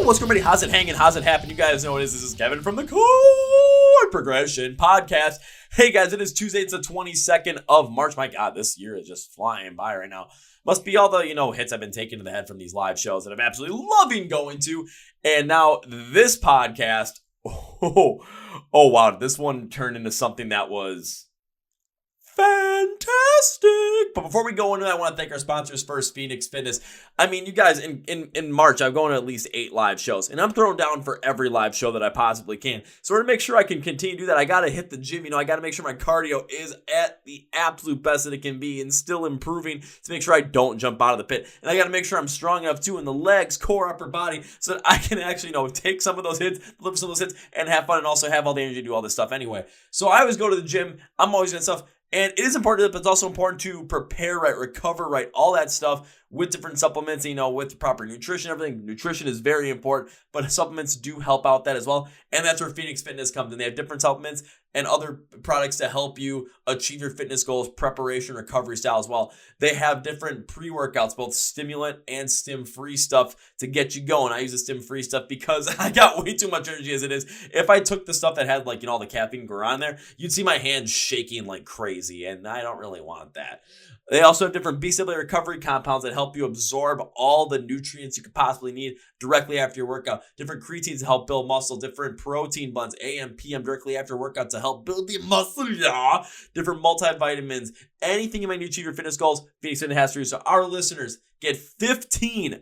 what's going on, everybody? How's it hanging? How's it happening? You guys know what it is. This is Kevin from the Chord Progression Podcast. Hey guys, it is Tuesday. It's the 22nd of March. My God, this year is just flying by right now. Must be all the, hits I've been taking to the head from these live shows that I'm absolutely loving going to. And now this podcast, oh wow, this one turned into something that was fantastic. But before we go into that, I want to thank our sponsors first, Phoenix Fitness. I mean, you guys, in March, I'm going to at least 8 live shows, and I'm throwing down for every live show that I possibly can. So to make sure I can continue to do that, I got to hit the gym. I got to make sure my cardio is at the absolute best that it can be and still improving to make sure I don't jump out of the pit. And I got to make sure I'm strong enough too in the legs, core, upper body so that I can actually, take some of those hits, deliver some of those hits, and have fun and also have all the energy to do all this stuff anyway. So I always go to the gym. I'm always doing stuff. And it is important, but it's also important to prepare right, recover right, all that stuff with different supplements, with proper nutrition, everything. Nutrition is very important, but supplements do help out that as well. And that's where Phoenix Fitness comes in. They have different supplements and other products to help you achieve your fitness goals, preparation, recovery style as well. They have different pre-workouts, both stimulant and stim-free stuff to get you going. I use the stim-free stuff because I got way too much energy as it is. If I took the stuff that had all the caffeine go on there, you'd see my hands shaking like crazy, and I don't really want that. They also have different B-stability recovery compounds that help you absorb all the nutrients you could possibly need directly after your workout. Different creatines to help build muscle. Different protein blends, AM, PM, directly after workout to help build the muscle. Yeah. Different multivitamins. Anything you might need to achieve your fitness goals, Phoenix Fitness has for you. So our listeners get 15%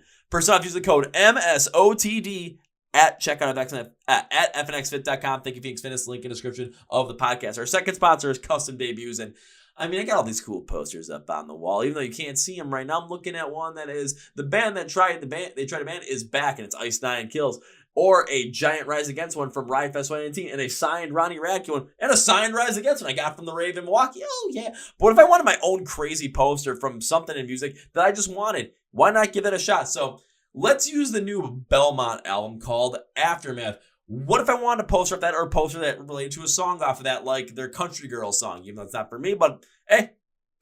off using the code MSOTD at checkout at fnxfit.com. Thank you, Phoenix Fitness. Link in the description of the podcast. Our second sponsor is Custom Debuts, and I got all these cool posters up on the wall, even though you can't see them right now. I'm looking at one that is the band that tried to ban is back, and it's Ice 9 Kills, or a giant Rise Against one from Riot Fest 2019, and a signed Ronnie Radke one, and a signed Rise Against one I got from the rave in Milwaukee. Oh yeah! But what if I wanted my own crazy poster from something in music that I just wanted? Why not give it a shot? So let's use the new Belmont album called Aftermath. What if I wanted a poster of that, or a poster that related to a song off of that, like their Country Girl song? Even though it's not for me, but hey,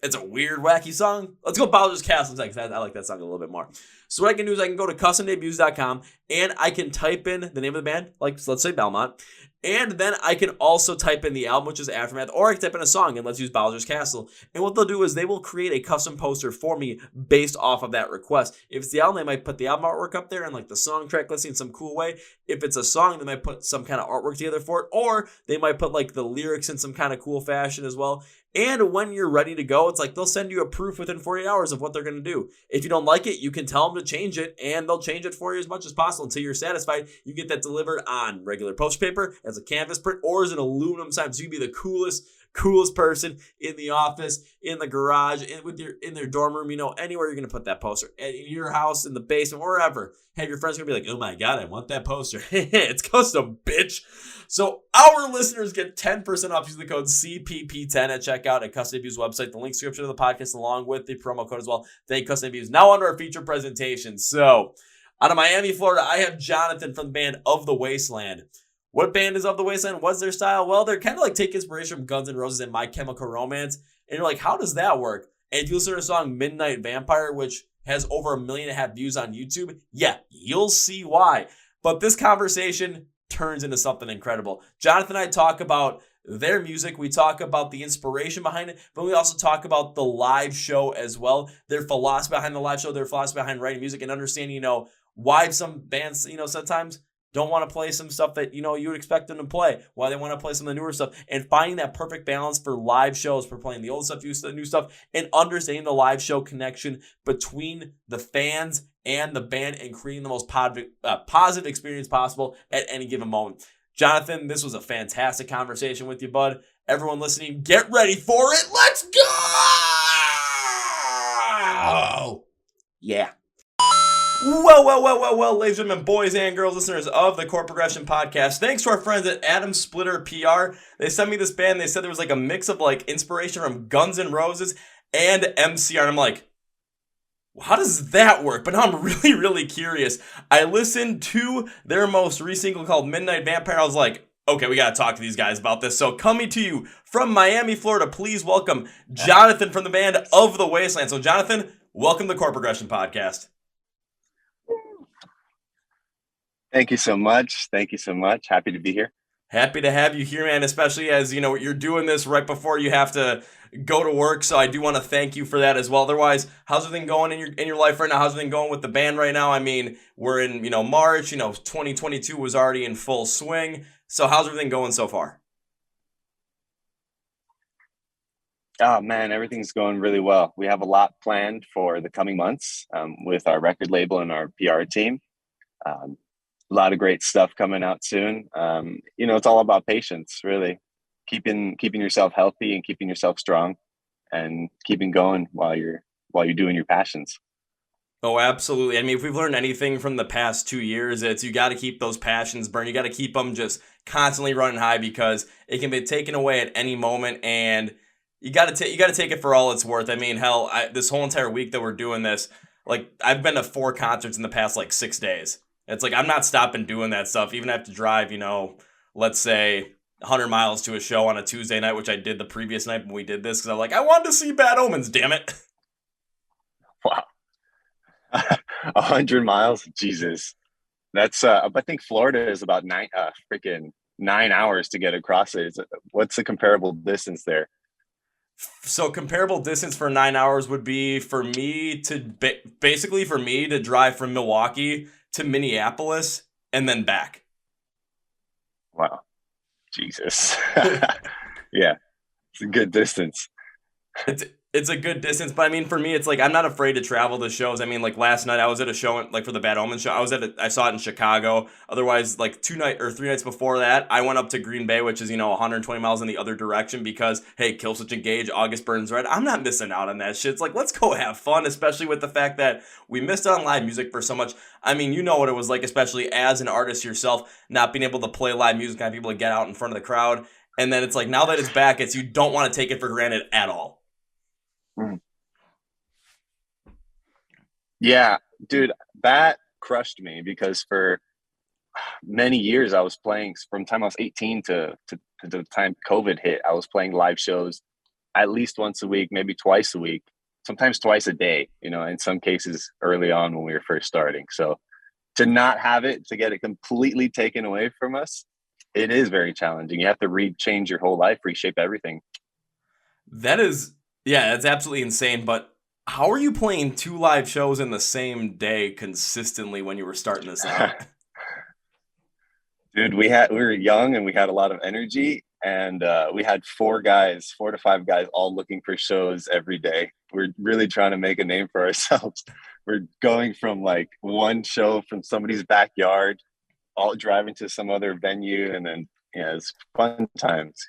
it's a weird, wacky song. Let's go Bowser's Castle because I like that song a little bit more. So what I can do is I can go to customdebuts.com and I can type in the name of the band, like let's say Belmont, and then I can also type in the album, which is Aftermath, or I can type in a song, and let's use Bowser's Castle. And what they'll do is they will create a custom poster for me based off of that request. If it's the album, they might put the album artwork up there and the song track listing in some cool way. If it's a song, they might put some kind of artwork together for it, or they might put the lyrics in some kind of cool fashion as well. And when you're ready to go, it's they'll send you a proof within 48 hours of what they're going to do. If you don't like it, you can tell them to change it, and they'll change it for you as much as possible until you're satisfied. You get that delivered on regular poster paper, as a canvas print, or as an aluminum sign. So you can be the coolest person in the office, in the garage, in their dorm room, anywhere you're going to put that poster. In your house, in the basement, wherever. Have your friends going to be like, oh my God, I want that poster. It's custom, bitch. So our listeners get 10% off using the code CPP10 at checkout at Custom Debuts website. The link description of the podcast along with the promo code as well. Thank you, Custom Debuts. Now on to our feature presentation. So out of Miami, Florida, I have Jonathan from the band Of The Wasteland. What band is Of The Wasteland? What's their style? Well, they're kind of take inspiration from Guns N' Roses and My Chemical Romance. And you're like, how does that work? And if you listen to the song Midnight Vampire, which has over 1.5 million views on YouTube, yeah, you'll see why. But this conversation turns into something incredible. Jonathan and I talk about their music. We talk about the inspiration behind it, but we also talk about the live show as well. Their philosophy behind the live show, their philosophy behind writing music, and understanding, why some bands, sometimes don't want to play some stuff that, you would expect them to play, why they want to play some of the newer stuff, and finding that perfect balance for live shows, for playing the old stuff, the new stuff, and understanding the live show connection between the fans and the band and creating the most positive experience possible at any given moment. Jonathan, this was a fantastic conversation with you, bud. Everyone listening, get ready for it. Let's go! Yeah. Well, ladies and gentlemen, boys and girls, listeners of the Chord Progression Podcast, thanks to our friends at Adam Splitter PR. They sent me this band. They said there was a mix of inspiration from Guns N' Roses and MCR. And I'm like, how does that work? But now I'm really, really curious. I listened to their most recent single called Midnight Vampire. I was like, okay, we got to talk to these guys about this. So coming to you from Miami, Florida, please welcome Jonathan from the band Of The Wasteland. So Jonathan, welcome to the Chord Progression Podcast. Thank you so much. Thank you so much. Happy to be here. Happy to have you here, man, especially as you know you're doing this right before you have to go to work. So I do want to thank you for that as well. Otherwise, how's everything going in your life right now? How's everything going with the band right now? I mean, we're in, March, 2022 was already in full swing. So how's everything going so far? Oh man, everything's going really well. We have a lot planned for the coming months with our record label and our PR team. Um, a lot of great stuff coming out soon. It's all about patience, really, keeping yourself healthy and keeping yourself strong, and keeping going while you're doing your passions. Oh, absolutely. I mean, if we've learned anything from the past 2 years, it's you got to keep those passions burned. You got to keep them just constantly running high because it can be taken away at any moment, and you got to take it for all it's worth. I mean, hell, this whole entire week that we're doing this, like I've been to 4 concerts in the past like 6 days. It's like I'm not stopping doing that stuff. Even if I have to drive, let's say 100 miles to a show on a Tuesday night, which I did the previous night when we did this because I'm like, I wanted to see Bad Omens, damn it. Wow, 100 miles, Jesus. That's I think Florida is about freaking 9 hours to get across it. What's the comparable distance there? So comparable distance for 9 hours would be for me to basically for me to drive from Milwaukee to Minneapolis and then back. Wow, Jesus. Yeah, it's a good distance. It's a good distance, but I mean for me it's like I'm not afraid to travel to shows. I mean like last night I was at a show like for the Bad Omen show. I saw it in Chicago. Otherwise like 2 nights or 3 nights before that, I went up to Green Bay, which is 120 miles in the other direction because hey, Killswitch Engage, August Burns Red. I'm not missing out on that shit. It's like let's go have fun, especially with the fact that we missed out on live music for so much. I mean, you know what it was like, especially as an artist yourself, not being able to play live music, not being able to get out in front of the crowd. And then it's like now that it's back, it's you don't want to take it for granted at all. Mm. Yeah, dude, that crushed me because for many years I was playing from the time I was 18 to the time COVID hit. I was playing live shows at least once a week, maybe twice a week, sometimes twice a day, in some cases early on when we were first starting. So to not have it, to get it completely taken away from us, it is very challenging. You have to change your whole life, reshape everything. That is, yeah, that's absolutely insane. But how are you playing 2 live shows in the same day consistently when you were starting this out? Dude, we were young and we had a lot of energy, and we had 4 to 5 guys, all looking for shows every day. We're really trying to make a name for ourselves. We're going from like one show from somebody's backyard, all driving to some other venue, and then yeah, it's fun times.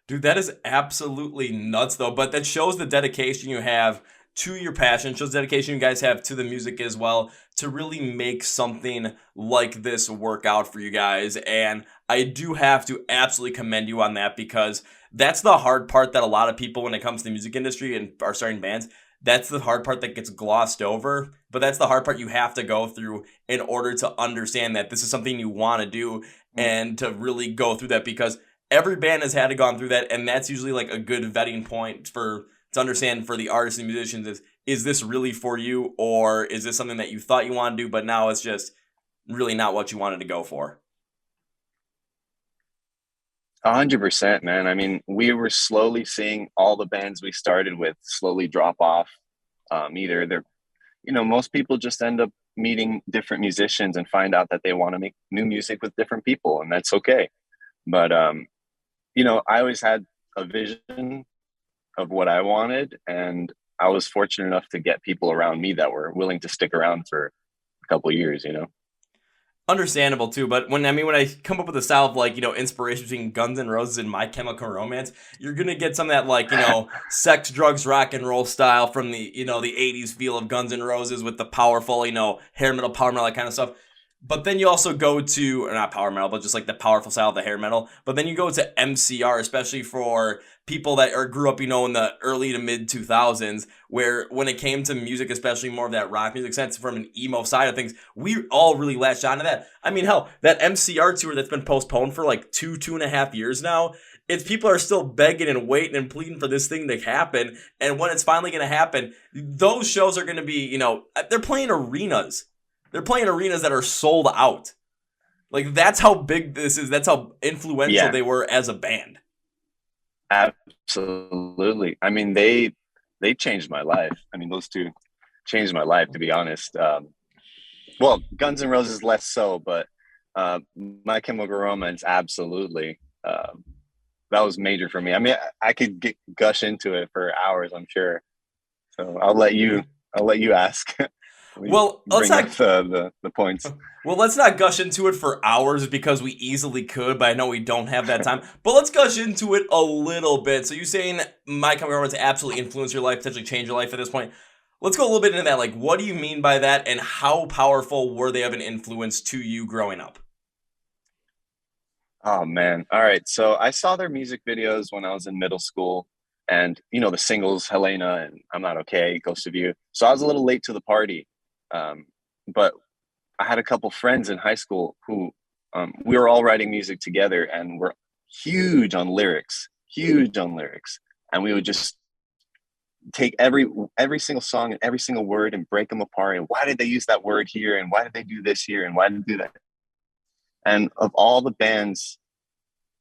Dude, that is absolutely nuts, though. But that shows the dedication you have to your passion, shows the dedication you guys have to the music as well, to really make something like this work out for you guys. And I do have to absolutely commend you on that because that's the hard part that a lot of people, when it comes to the music industry and are starting bands, that's the hard part that gets glossed over. But that's the hard part you have to go through in order to understand that this is something you want to do and to really go through that because every band has had to gone through that, and that's usually like a good vetting point for to understand for the artists and musicians is this really for you or is this something that you thought you wanted to do but now it's just really not what you wanted to go for. 100%, man. I mean, we were slowly seeing all the bands we started with slowly drop off. Either they're, most people just end up meeting different musicians and find out that they want to make new music with different people, and that's okay. But I always had a vision of what I wanted, and I was fortunate enough to get people around me that were willing to stick around for a couple of years. Understandable too, but when I come up with a style of like inspiration between Guns N' Roses and My Chemical Romance, you're gonna get some of that like sex, drugs, rock and roll style from the the '80s feel of Guns N' Roses with the powerful hair metal, power metal, that kind of stuff. But then you also go to, or not power metal, but just like the powerful style of the hair metal. But then you go to MCR, especially for people that grew up, in the early to mid 2000s, where when it came to music, especially more of that rock music sense from an emo side of things, we all really latched onto that. I mean, hell, that MCR tour that's been postponed for like 2.5 years now, it's people are still begging and waiting and pleading for this thing to happen. And when it's finally going to happen, those shows are going to be, they're playing arenas. They're playing arenas that are sold out. Like, that's how big this is. That's how influential Yeah, they were as a band. absolutely. I mean, they changed my life. I mean, those two changed my life, to be honest. Well, Guns N' Roses less so, but My Chemical Romance, absolutely. That was major for me. I mean, I could gush into it for hours, I'm sure. So I'll let you ask. We Well, let's bring up not the points. well, let's not gush into it for hours because we easily could, but I know we don't have that time. But let's gush into it a little bit. So you're saying My Chemical Romance absolutely influenced your life, potentially changed your life at this point. Let's go a little bit into that. Like, what do you mean by that, and how powerful were they of an influence to you growing up? Oh man. All right. So I saw their music videos when I was in middle school, and the singles Helena and I'm Not Okay, Ghost of You. So I was a little late to the party. But I had a couple friends in high school who we were all writing music together and were huge on lyrics. And we would just take every single song and every single word and break them apart. And why did they use that word here? And why did they do this here? And why did they do that? And of all the bands,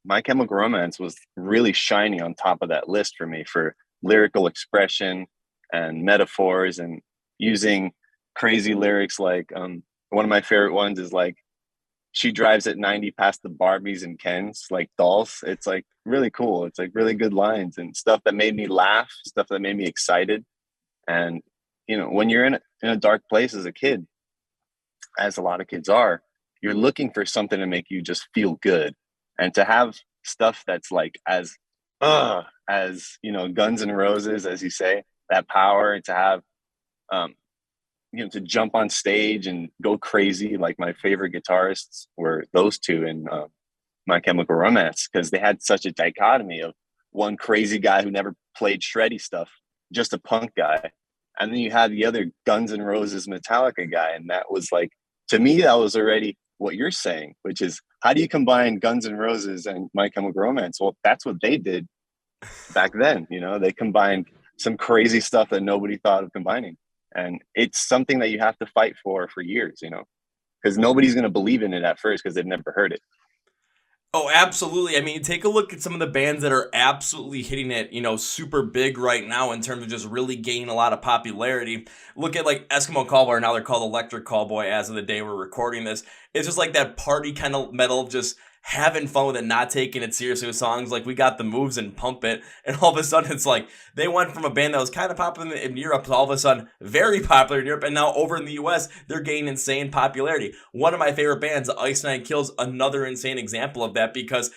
My Chemical Romance was really shining on top of that list for me for lyrical expression and metaphors and using crazy lyrics like one of my favorite ones is like she drives at 90 past the Barbies and Kens like dolls. It's like really cool. It's like really good lines and stuff that made me laugh, stuff that made me excited. And when you're in a dark place as a kid, as a lot of kids are, you're looking for something to make you just feel good. And to have stuff that's like as Guns N' Roses, as you say, that power to have um to jump on stage and go crazy. Like my favorite guitarists were those two in My Chemical Romance, because they had such a dichotomy of one crazy guy who never played shreddy stuff, just a punk guy, and then you had the other Guns N' Roses Metallica guy, and that was like, to me, that was already what you're saying, which is how do you combine Guns N' Roses and My Chemical Romance? Well, that's what they did back then. They combined some crazy stuff that nobody thought of combining, and it's something that you have to fight for years. Because nobody's going to believe in it at first because they've never heard it. Oh, absolutely. I mean, take a look at some of the bands that are absolutely hitting it, super big right now in terms of just really gaining a lot of popularity. Look at like Eskimo Callboy, now they're called Electric Callboy as of the day we're recording this. It's just like that party kind of metal, just having fun with it, not taking it seriously with songs like We Got the Moves and Pump It. And all of a sudden it's like they went from a band that was kind of popular in Europe to all of a sudden very popular in Europe. And now over in the US, they're gaining insane popularity. One of my favorite bands, Ice Nine Kills, another insane example of that because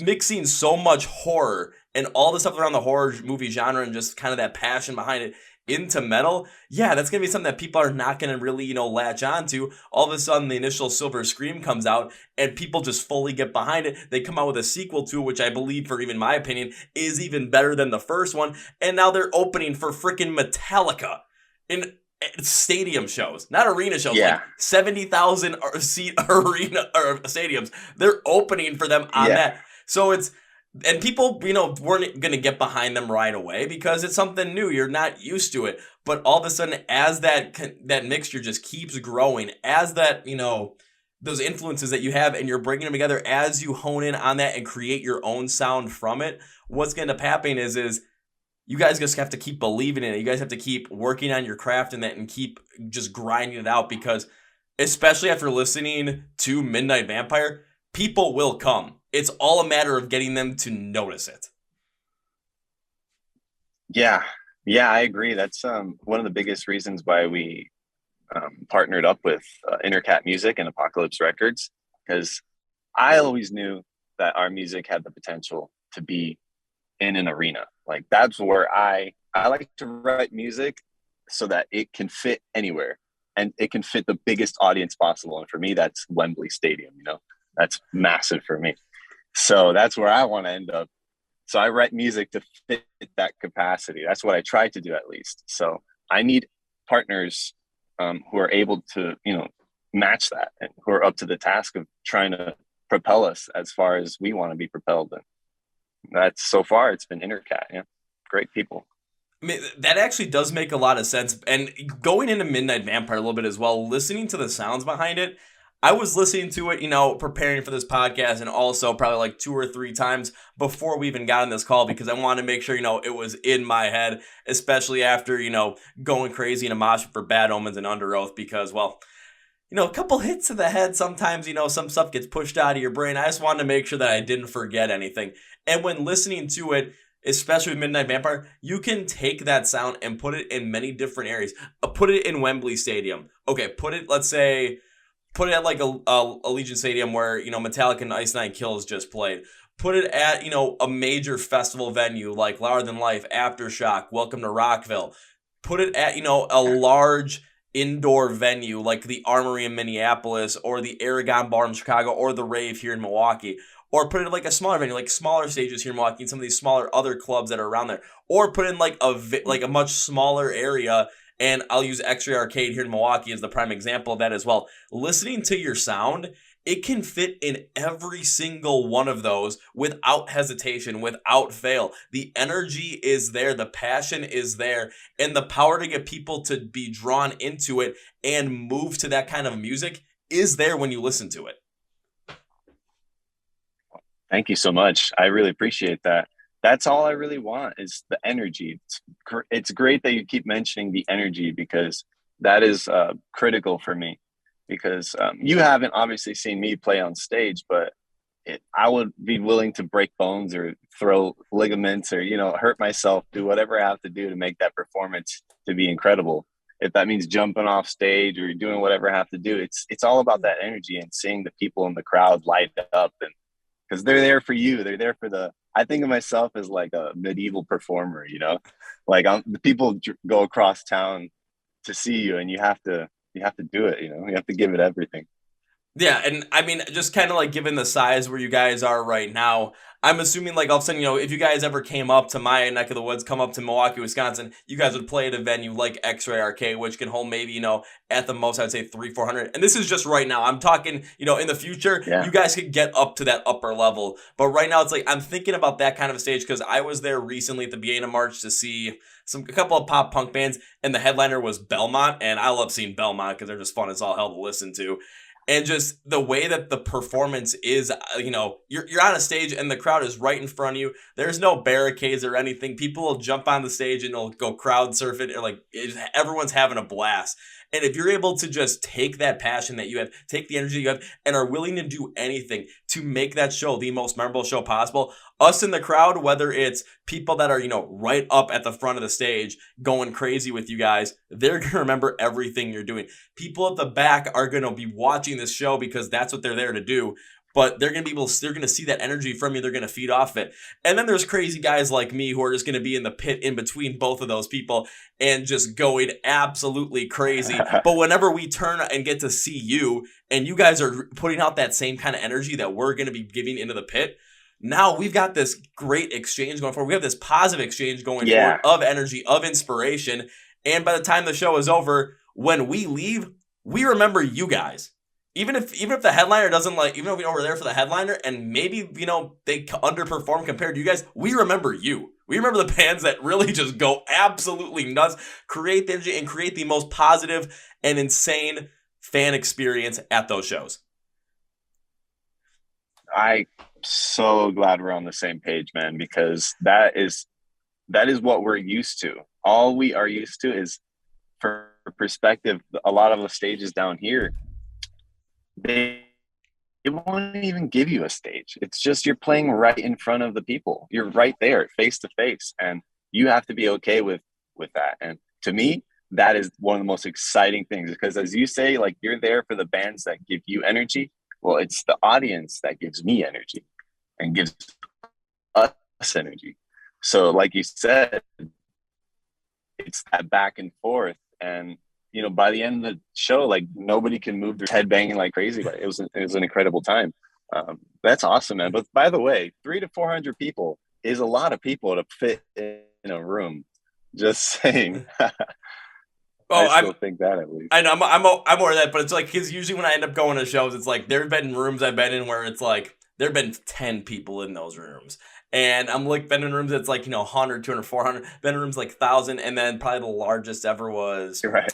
mixing so much horror and all the stuff around the horror movie genre and just kind of that passion behind it into metal, yeah, that's going to be something that people are not going to really, latch on to. All of a sudden, the initial Silver Scream comes out and people just fully get behind it. They come out with a sequel to, which I believe, for even my opinion, is even better than the first one. And now they're opening for freaking Metallica in stadium shows, not arena shows, Yeah. like 70,000 seat arena or stadiums. They're opening for them on Yeah. that. So and people, weren't going to get behind them right away because it's something new. You're not used to it. But all of a sudden, as that mixture just keeps growing, as that, those influences that you have and you're bringing them together, as you hone in on that and create your own sound from it, what's going to end up happening is you guys just have to keep believing in it. You guys have to keep working on your craft in that and keep just grinding it out because especially after listening to Midnight Vampire, people will come. It's all a matter of getting them to notice it. Yeah. Yeah, I agree. That's one of the biggest reasons why we partnered up with Intercat Music and Apocalypse Records, because I always knew that our music had the potential to be in an arena. Like that's where I like to write music so that it can fit anywhere and it can fit the biggest audience possible. And for me, that's Wembley Stadium. That's massive for me. So that's where I want to end up. So I write music to fit that capacity. That's what I try to do at least. So I need partners who are able to, match that and who are up to the task of trying to propel us as far as we want to be propelled. And that's so far it's been Intercat. Yeah, great people. I mean, that actually does make a lot of sense. And going into Midnight Vampire a little bit as well, listening to the sounds behind it, I was listening to it, you know, preparing for this podcast, and also probably like 2 or 3 times before we even got on this call, because I wanted to make sure, you know, it was in my head, especially after, you know, going crazy in a mosh pit for Bad Omens and Under Oath, because, well, you know, a couple hits to the head, sometimes, you know, some stuff gets pushed out of your brain. I just wanted to make sure that I didn't forget anything. And when listening to it, especially with Midnight Vampire, you can take that sound and put it in many different areas. Put it in Wembley Stadium. Okay, let's say, put it at like a Allegiant Stadium where, you know, Metallica and Ice Nine Kills just played. Put it at, you know, a major festival venue like Louder Than Life, Aftershock, Welcome to Rockville. Put it at, you know, a large indoor venue like the Armory in Minneapolis, or the Aragon Bar in Chicago, or the Rave here in Milwaukee. Or put it in like a smaller venue, like smaller stages here in Milwaukee, and some of these smaller other clubs that are around there. Or put in like a much smaller area, and I'll use X-Ray Arcade here in Milwaukee as the prime example of that as well. Listening to your sound, it can fit in every single one of those without hesitation, without fail. The energy is there, the passion is there, and the power to get people to be drawn into it and move to that kind of music is there when you listen to it. Thank you so much. I really appreciate that. That's all I really want is the energy. It's great that you keep mentioning the energy, because that is critical for me. Because you haven't obviously seen me play on stage, but I would be willing to break bones or throw ligaments or, you know, hurt myself, do whatever I have to do to make that performance to be incredible. If that means jumping off stage or doing whatever I have to do, it's all about that energy and seeing the people in the crowd light up, and because they're there for you. They're there for I think of myself as like a medieval performer, you know, like the people go across town to see you, and you have to do it, you know, you have to give it everything. Yeah, and I mean, just kind of like given the size where you guys are right now, I'm assuming like all of a sudden, you know, if you guys ever came up to my neck of the woods, come up to Milwaukee, Wisconsin, you guys would play at a venue like X-Ray Arcade, which can hold maybe, you know, at the most, I'd say 300-400. And this is just right now. I'm talking, you know, in the future, you guys could get up to that upper level. But right now, it's like, I'm thinking about that kind of a stage, because I was there recently at the beginning of March to see a couple of pop punk bands, and the headliner was Belmont. And I love seeing Belmont because they're just fun as all hell to listen to. And just the way that the performance is, you know, you're on a stage and the crowd is right in front of you. There's no barricades or anything. People will jump on the stage and they'll go crowd surf it. Or like everyone's having a blast. And if you're able to just take that passion that you have, take the energy you have, and are willing to do anything to make that show the most memorable show possible, us in the crowd, whether it's people that are, you know, right up at the front of the stage going crazy with you guys, they're going to remember everything you're doing. People at the back are going to be watching this show because that's what they're there to do. But they're going to see that energy from you. They're going to feed off it. And then there's crazy guys like me who are just going to be in the pit in between both of those people and just going absolutely crazy. But whenever we turn and get to see you, and you guys are putting out that same kind of energy that we're going to be giving into the pit, now we've got this great exchange going forward. We have this positive exchange going forward of energy, of inspiration. And by the time the show is over, when we leave, we remember you guys. Even if the headliner doesn't even if we know we're there for the headliner and maybe, you know, they underperform compared to you guys, we remember you. We remember the bands that really just go absolutely nuts, create the energy, and create the most positive and insane fan experience at those shows. I'm so glad we're on the same page, man, because that is what we're used to. All we are used to is, for perspective, a lot of the stages down here, they won't even give you a stage. It's just you're playing right in front of the people. You're right there, face to face, and you have to be okay with that. And to me, that is one of the most exciting things, because as you say, like, you're there for the bands that give you energy. Well, it's the audience that gives me energy and gives us energy. So like you said, it's that back and forth. And you know, by the end of the show, like, nobody can move their head banging like crazy, but it was an incredible time. That's awesome, man. But by the way, 300 to 400 people is a lot of people to fit in a room. Just saying. I think that, at least. I know I'm aware of that, but it's like, because usually when I end up going to shows, it's like there have been rooms I've been in where it's like there have been 10 people in those rooms. And I'm like, been in rooms that's like, you know, 100, 200, 400, been in rooms like 1,000, and then probably the largest ever was, right,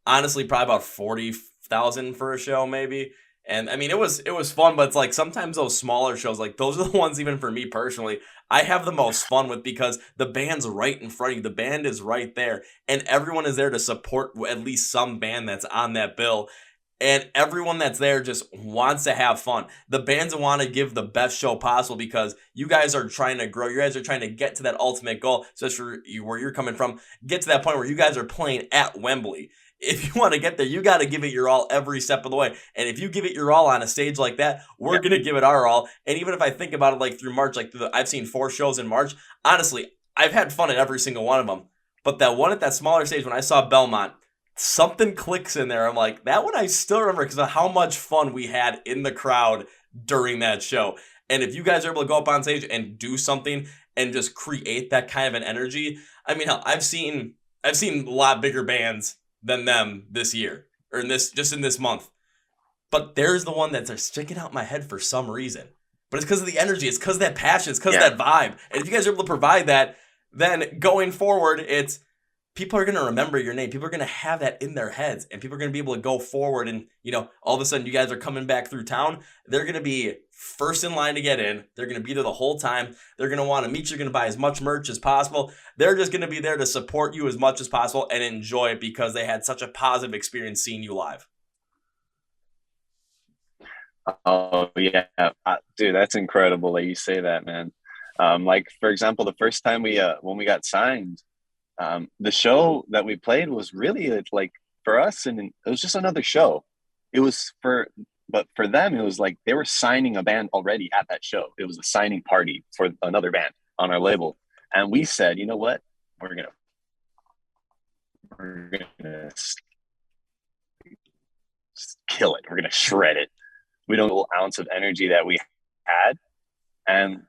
honestly, probably about 40,000 for a show, maybe. And I mean, it was fun, but it's like sometimes those smaller shows, like those are the ones, even for me personally, I have the most fun with because the band's right in front of you. The band is right there, and everyone is there to support at least some band that's on that bill. And everyone that's there just wants to have fun. The bands want to give the best show possible because you guys are trying to grow. You guys are trying to get to that ultimate goal, especially where you're coming from. Get to that point where you guys are playing at Wembley. If you want to get there, you got to give it your all every step of the way. And if you give it your all on a stage like that, we're going to give it our all. And even if I think about it like through March, I've seen 4 shows in March. Honestly, I've had fun at every single one of them. But that one at that smaller stage when I saw Belmont, something clicks in there. I'm like, that one I still remember because of how much fun we had in the crowd during that show. And if you guys are able to go up on stage and do something and just create that kind of an energy, I mean, hell, I've seen a lot bigger bands than them this year or in this month. But there's the one that's sticking out my head for some reason. But it's because of the energy. It's because of that passion. It's because of that vibe. And if you guys are able to provide that, then going forward, it's people are going to remember your name. People are going to have that in their heads, and people are going to be able to go forward. And, all of a sudden you guys are coming back through town. They're going to be first in line to get in. They're going to be there the whole time. They're going to want to meet you. They're going to buy as much merch as possible. They're just going to be there to support you as much as possible and enjoy it because they had such a positive experience seeing you live. Oh yeah, dude, that's incredible that you say that, man. Like for example, the first time when we got signed, the show that we played was really like for us, and it was just another show. But for them, it was like they were signing a band already at that show. It was a signing party for another band on our label, and we said, you know what, we're gonna kill it. We're gonna shred it. We don't know a little ounce of energy that we had, and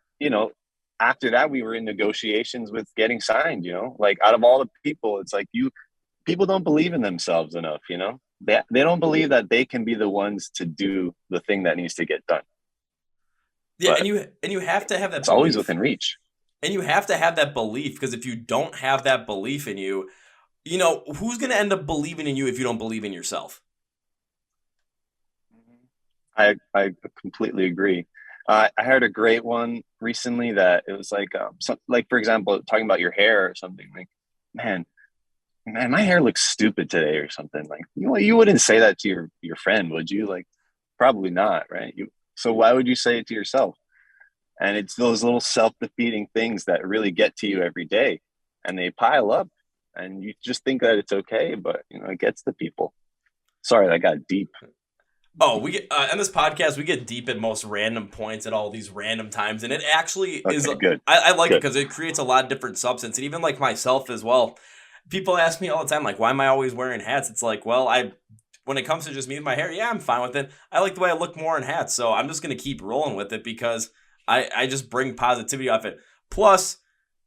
after that, we were in negotiations with getting signed, like out of all the people, it's like people don't believe in themselves enough, they don't believe that they can be the ones to do the thing that needs to get done. Yeah. But and you have to have that. It's belief. Always within reach. And you have to have that belief because if you don't have that belief in you, who's going to end up believing in you if you don't believe in yourself? I completely agree. I heard a great one recently that it was like, like for example, talking about your hair or something. Like, man, my hair looks stupid today or something. Like, you wouldn't say that to your friend, would you? Like, probably not, right? So why would you say it to yourself? And it's those little self-defeating things that really get to you every day, and they pile up, and you just think that it's okay, but it gets to people. Sorry, that got deep. Oh, we get on this podcast, we get deep at most random points at all these random times, and it actually is good. I like it because it creates a lot of different substance, and even like myself as well. People ask me all the time, like, why am I always wearing hats? It's like, well, when it comes to just me and my hair, yeah, I'm fine with it. I like the way I look more in hats, so I'm just gonna keep rolling with it because I just bring positivity off it. Plus,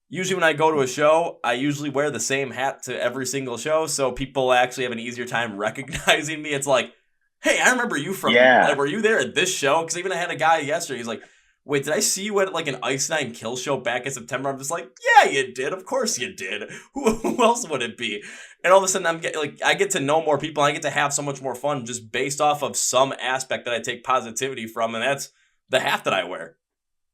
usually when I go to a show, I usually wear the same hat to every single show, so people actually have an easier time recognizing me. It's like, hey, I remember you from, like, were you there at this show? Because even I had a guy yesterday, he's like, wait, did I see you at like an Ice Nine Kill show back in September? I'm just like, yeah, you did. Of course you did. Who else would it be? And all of a sudden I get to know more people. I get to have so much more fun just based off of some aspect that I take positivity from. And that's the hat that I wear.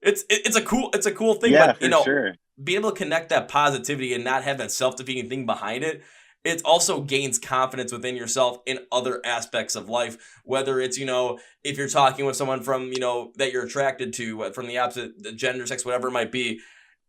It's a cool thing. Yeah, but sure. Being able to connect that positivity and not have that self-defeating thing behind it, it also gains confidence within yourself in other aspects of life, whether it's, if you're talking with someone from, that you're attracted to from the opposite gender, sex, whatever it might be.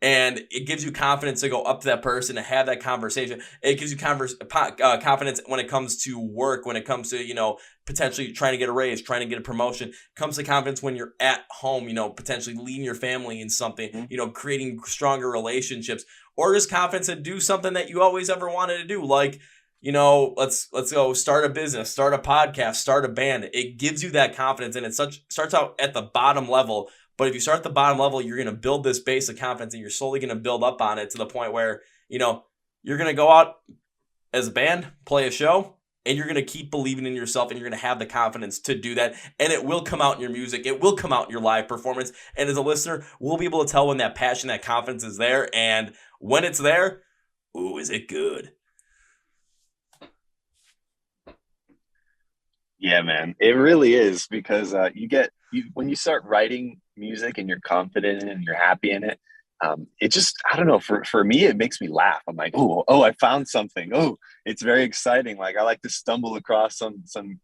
And it gives you confidence to go up to that person, to have that conversation. It gives you confidence when it comes to work, when it comes to, potentially trying to get a raise, trying to get a promotion. It comes to confidence when you're at home, potentially leading your family in something, creating stronger relationships, or just confidence to do something that you always ever wanted to do. Like, let's go start a business, start a podcast, start a band. It gives you that confidence, and it starts out at the bottom level. But if you start at the bottom level, you're going to build this base of confidence, and you're slowly going to build up on it to the point where, you're going to go out as a band, play a show, and you're going to keep believing in yourself, and you're going to have the confidence to do that. And it will come out in your music. It will come out in your live performance. And as a listener, we'll be able to tell when that passion, that confidence is there. And when it's there, ooh, is it good? Yeah, man, it really is because when you start writing music and you're confident in it and you're happy in it. It just, I don't know, for me it makes me laugh. I'm like, oh, I found something. Oh, it's very exciting. Like I like to stumble across some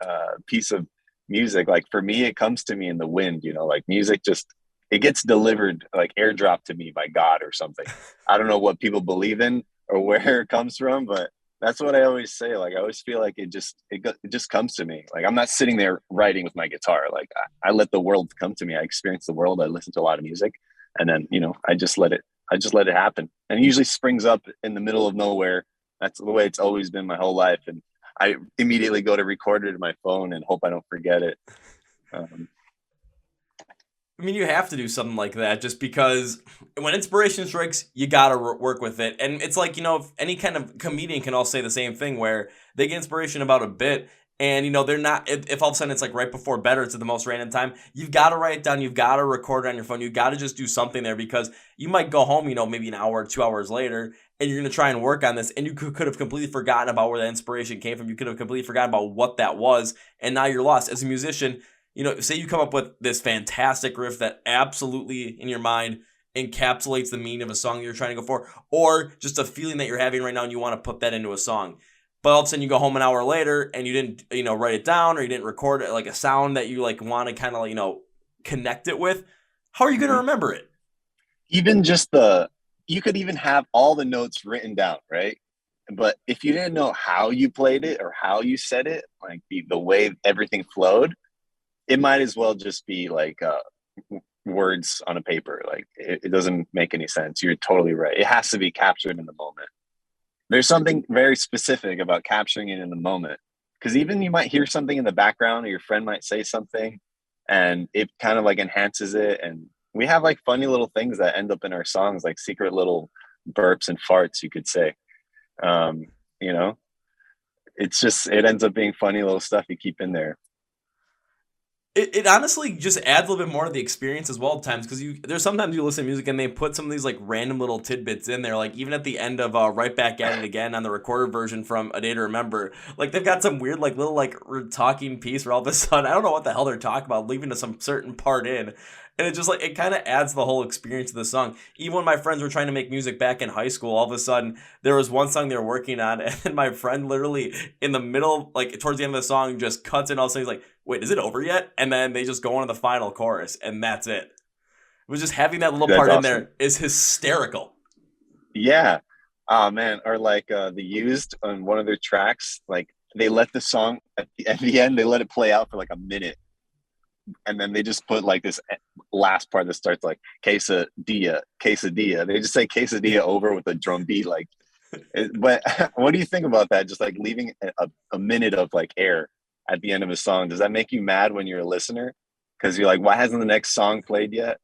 piece of music. Like for me, it comes to me in the wind. Like music just it gets delivered like airdrop to me by God or something. I don't know what people believe in or where it comes from, but that's what I always say. Like I always feel like it just comes to me. Like I'm not sitting there writing with my guitar. Like I let the world come to me. I experience the world. I listen to a lot of music, and then I just let it happen. And it usually springs up in the middle of nowhere. That's the way it's always been my whole life. And I immediately go to record it in my phone and hope I don't forget it. Um, I mean, you have to do something like that just because when inspiration strikes, you gotta work with it. And it's like, if any kind of comedian can all say the same thing where they get inspiration about a bit and, they're not, if all of a sudden it's like right before bed or it's at the most random time, you've got to write it down. You've got to record it on your phone. You've got to just do something there because you might go home, maybe an hour or 2 hours later and you're going to try and work on this and you could have completely forgotten about where that inspiration came from. You could have completely forgotten about what that was. And now you're lost. As a musician, say you come up with this fantastic riff that absolutely in your mind encapsulates the meaning of a song that you're trying to go for, or just a feeling that you're having right now and you want to put that into a song. But all of a sudden you go home an hour later and you didn't, write it down or you didn't record it, like a sound that you like want to kind of, connect it with. How are you going to remember it? even just you could even have all the notes written down, right? But if you didn't know how you played it or how you said it, like the way everything flowed, it might as well just be like words on a paper. Like it doesn't make any sense. You're totally right. It has to be captured in the moment. There's something very specific about capturing it in the moment because even you might hear something in the background or your friend might say something and it kind of like enhances it. And we have like funny little things that end up in our songs, like secret little burps and farts, you could say. um you know it ends up being funny little stuff you keep in there. It honestly just adds a little bit more to the experience as well at times because there's sometimes you listen to music and they put some of these like random little tidbits in there, like even at the end of Right Back at It Again on the recorded version from A Day to Remember, like they've got some weird like little like talking piece where all of a sudden I don't know what the hell they're talking about leaving to some certain part in, and it just like it kind of adds the whole experience of the song. Even when my friends were trying to make music back in high school, all of a sudden there was one song they were working on and my friend literally in the middle, like towards the end of the song, just cuts in all of a sudden he's like, wait, is it over yet? And then they just go on to the final chorus, and that's it. It was just having that little That's part in awesome. there is hysterical. Yeah. Oh man. Or like the Used on one of their tracks, like they let the song at the end, they let it play out for like a minute. And then they just put like this last part that starts like quesadilla, quesadilla. They just say quesadilla over with a drum beat. Like, but what do you think about that? Just like leaving a minute of like air at the end of a song. Does that make you mad when you're a listener? Because you're like, why hasn't the next song played yet?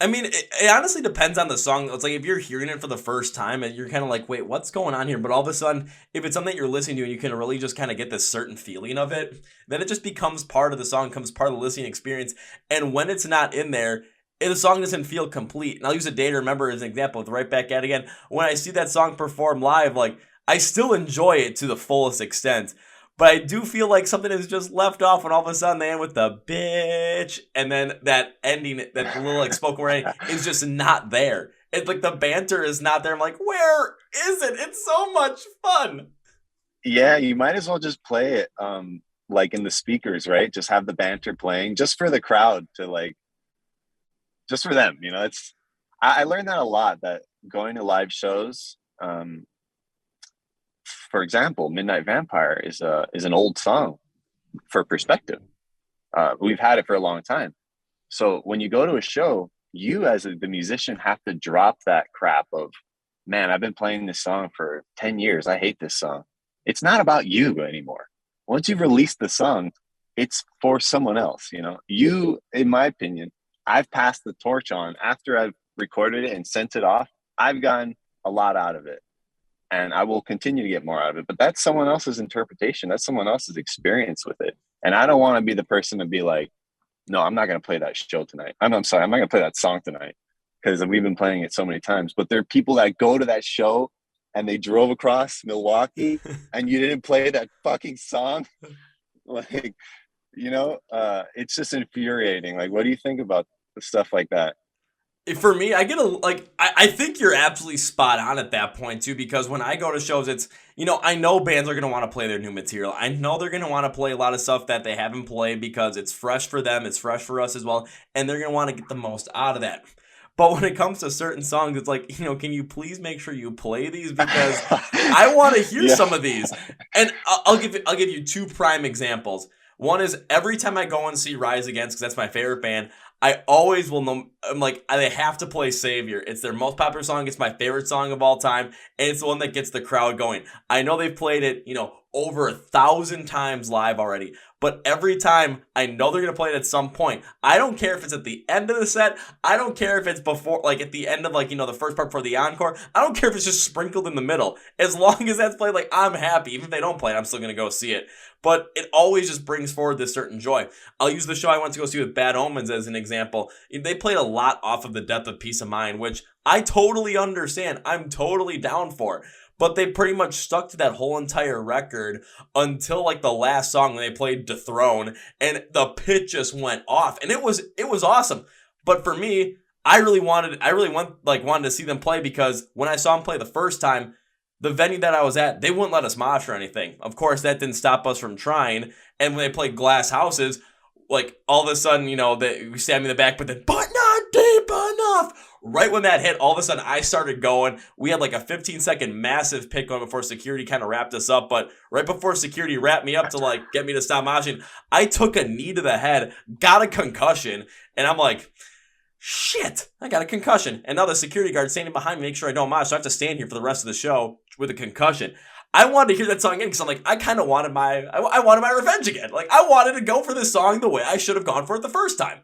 I mean, it honestly depends on the song. It's like if you're hearing it for the first time and you're kind of like, wait, what's going on here? But all of a sudden, if it's something that you're listening to and you can really just kind of get this certain feeling of it, then it just becomes part of the song, becomes part of the listening experience. And when it's not in there, the song doesn't feel complete. And I'll use A Day to Remember as an example with Right Back at It Again. When I see that song perform live, like I still enjoy it to the fullest extent. But I do feel like something is just left off when all of a sudden they end with the bitch, and then that ending, that little like spoken word is just not there. It's like the banter is not there. I'm like, where is it? It's so much fun. Yeah, you might as well just play it like in the speakers, right? Just have the banter playing just for the crowd to like just for them, it's I learned that a lot that going to live shows, for example, Midnight Vampire is an old song for perspective. We've had it for a long time. So when you go to a show, you as the musician have to drop that crap of, man, I've been playing this song for 10 years. I hate this song. It's not about you anymore. Once you've released the song, it's for someone else. You, in my opinion, I've passed the torch on after I've recorded it and sent it off. I've gotten a lot out of it and I will continue to get more out of it. But that's someone else's interpretation. That's someone else's experience with it. And I don't want to be the person to be like, no, I'm not going to play that show tonight. I'm sorry, I'm not going to play that song tonight because we've been playing it so many times. But there are people that go to that show and they drove across Milwaukee and you didn't play that fucking song. Like, it's just infuriating. Like, what do you think about stuff like that? For me, I get I think you're absolutely spot on at that point too, because when I go to shows, it's, I know bands are going to want to play their new material. I know they're going to want to play a lot of stuff that they haven't played because it's fresh for them, it's fresh for us as well, and they're going to want to get the most out of that. But when it comes to certain songs, it's like, can you please make sure you play these, because I want to hear Yeah. some of these. And I'll give you two prime examples. One is every time I go and see Rise Against, because that's my favorite band, I always will know. I'm like, they have to play Savior. It's their most popular song. It's my favorite song of all time, and it's the one that gets the crowd going. I know they've played it, over 1,000 times live already, but every time I know they're gonna play it at some point. I don't care if it's at the end of the set. I don't care if it's before, like at the end of the first part before the encore. I don't care if it's just sprinkled in the middle. As long as that's played, like, I'm happy. Even if they don't play it, I'm still gonna go see it. But it always just brings forward this certain joy. I'll use the show I went to go see with Bad Omens as an example. They played a lot off of The Death of Peace of Mind, which I totally understand. I'm totally down for. But they pretty much stuck to that whole entire record until like the last song when they played Dethrone, and the pitch just went off, and it was awesome. But for me, I really wanted to see them play, because when I saw them play the first time, the venue that I was at, they wouldn't let us mosh or anything. Of course, that didn't stop us from trying. And when they played Glass Houses, like all of a sudden, we stabbed me in the back, but then, but not deep enough. Right when that hit, all of a sudden I started going. We had like a 15-second massive pick going before security kind of wrapped us up. But right before security wrapped me up to like get me to stop moshing, I took a knee to the head, got a concussion, and I'm like, shit, I got a concussion. And now the security guard standing behind me, make sure I don't mosh, so I have to stand here for the rest of the show with a concussion. I wanted to hear that song again, because I'm like, I kind of wanted I wanted my revenge again. Like, I wanted to go for this song the way I should have gone for it the first time.